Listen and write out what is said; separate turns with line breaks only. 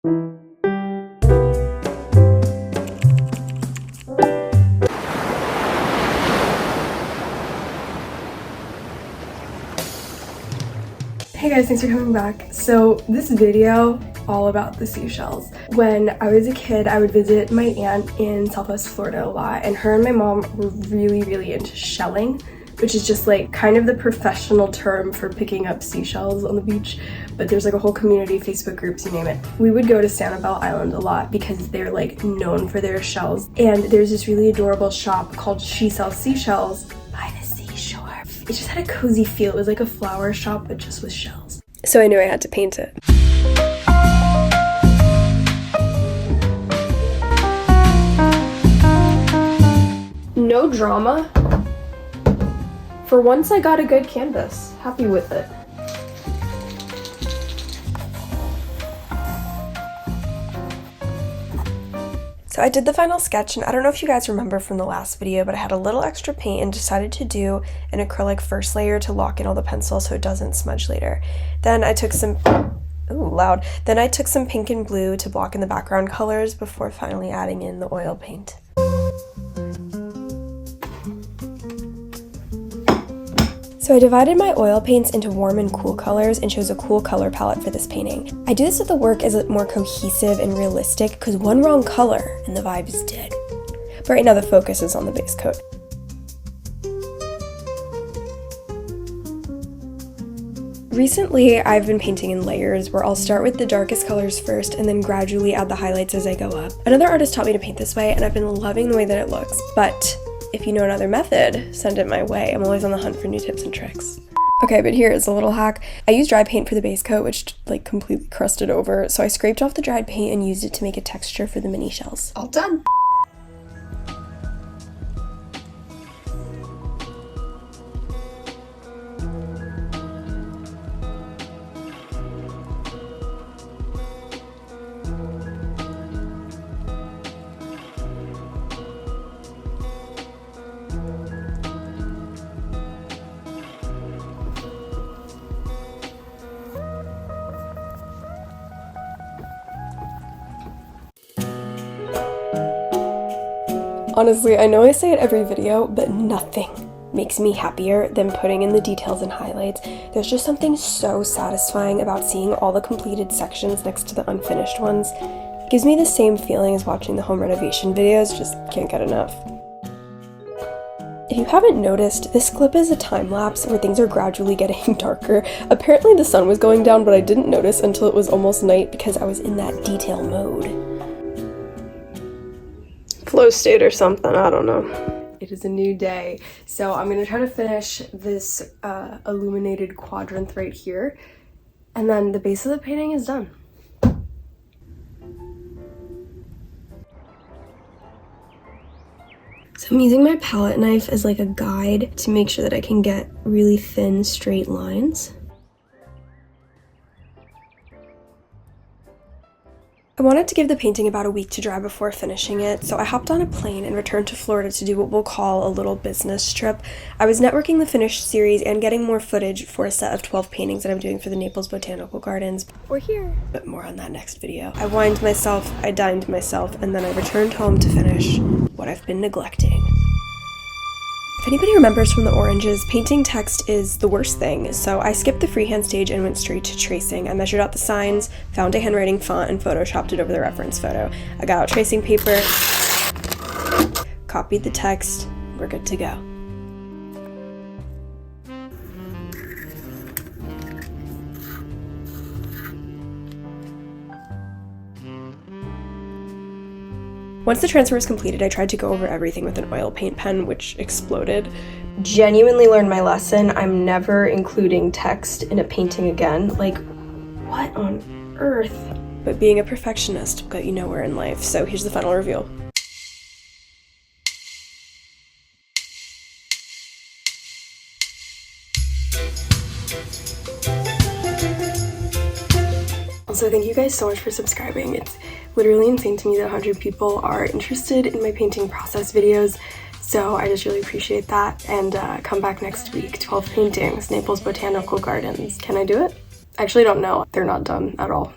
Hey guys, thanks for coming back. So this video, all about the seashells. When I was a kid, I would visit my aunt in Southwest Florida a lot, and her and my mom were really into shelling, which is just like kind of the professional term for picking up seashells on the beach. But there's like a whole community, Facebook groups, you name it. We would go to Sanibel Island a lot because they're like known for their shells. And there's this really adorable shop called She Sells Seashells by the seashore. It just had a cozy feel. It was like a flower shop, but just with shells. So I knew I had to paint it. No drama. For once I got a good canvas. Happy with it. So I did the final sketch, and I don't know if you guys remember from the last video, but I had a little extra paint and decided to do an acrylic first layer to lock in all the pencils so it doesn't smudge later. Then I took some, Then I took some pink and blue to block in the background colors before finally adding in the oil paint. So I divided my oil paints into warm and cool colors and chose a cool color palette for this painting. I do this so the work is more cohesive and realistic, because one wrong color and the vibe is dead. But right now the focus is on the base coat. Recently, I've been painting in layers where I'll start with the darkest colors first and then gradually add the highlights as I go up. Another artist taught me to paint this way, and I've been loving the way that it looks, but if you know another method, send it my way. I'm always on the hunt for new tips and tricks. Okay, but here is a little hack. I used dry paint for the base coat, which like completely crusted over, so I scraped off the dried paint and used it to make a texture for the mini shells. All done! Honestly, I know I say it every video, but nothing makes me happier than putting in the details and highlights. There's just something so satisfying about seeing all the completed sections next to the unfinished ones. It gives me the same feeling as watching the home renovation videos, just can't get enough. If you haven't noticed, this clip is a time lapse where things are gradually getting darker. Apparently the sun was going down, but I didn't notice until it was almost night because I was in that detail mode. Flow state or something, I don't know. It is a new day, so I'm gonna try to finish this illuminated quadrant right here, and then the base of the painting is done. So I'm using my palette knife as like a guide to make sure that I can get really thin, straight lines. I wanted to give the painting about a week to dry before finishing it, so I hopped on a plane and returned to Florida to do what we'll call a little business trip. I was networking the finished series and getting more footage for a set of 12 paintings that I'm doing for the Naples Botanical Gardens. We're here! But more on that next video. I wined myself, I dined myself, and then I returned home to finish what I've been neglecting. If anybody remembers from the oranges, painting text is the worst thing, so I skipped the freehand stage and went straight to tracing. I measured out the signs, found a handwriting font, and photoshopped it over the reference photo. I got out tracing paper, copied the text, we're good to go. Once the transfer was completed, I tried to go over everything with an oil paint pen, which exploded. Genuinely learned my lesson. I'm never including text in a painting again. Like, what on earth? But being a perfectionist will get you nowhere in life, so here's the final reveal. Also, thank you guys so much for subscribing. It's literally insane to me that 100 people are interested in my painting process videos, so I just really appreciate that. And come back next week. 12 paintings, Naples Botanical Gardens. Can I do it? I actually don't know. They're not done at all.